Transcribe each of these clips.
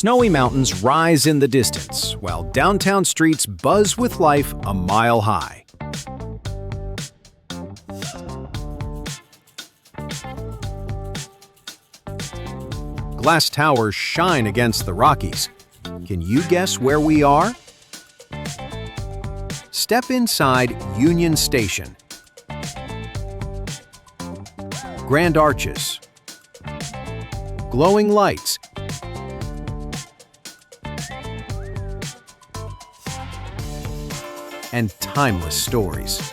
Snowy mountains rise in the distance, while downtown streets buzz with life a mile high. Glass towers shine against the Rockies. Can you guess where we are? Step inside Union Station. Grand arches, glowing lights, and timeless stories.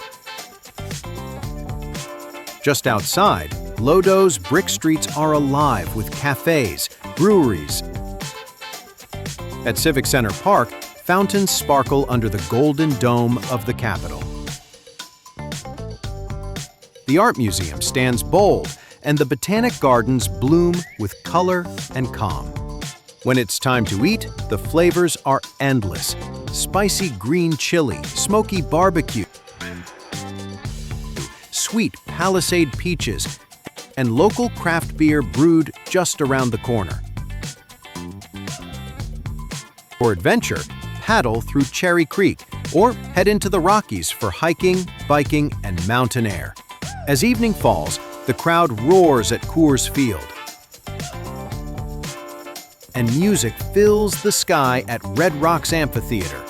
Just outside, Lodo's brick streets are alive with cafes, breweries. At Civic Center Park, fountains sparkle under the golden dome of the Capitol. The Art Museum stands bold, and the Botanic Gardens bloom with color and calm. When it's time to eat, the flavors are endless. Spicy green chili, smoky barbecue, sweet Palisade peaches, and local craft beer brewed just around the corner. For adventure, paddle through Cherry Creek or head into the Rockies for hiking, biking, and mountain air. As evening falls, the crowd roars at Coors Field, and music fills the sky at Red Rocks Amphitheater,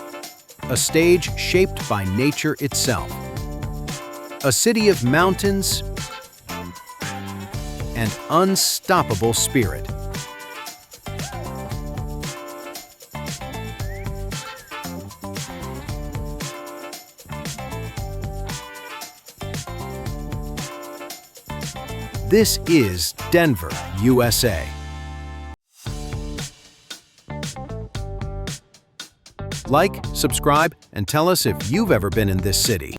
a stage shaped by nature itself. A city of mountains and unstoppable spirit. This is Denver, USA. Like, subscribe, and tell us if you've ever been in this city.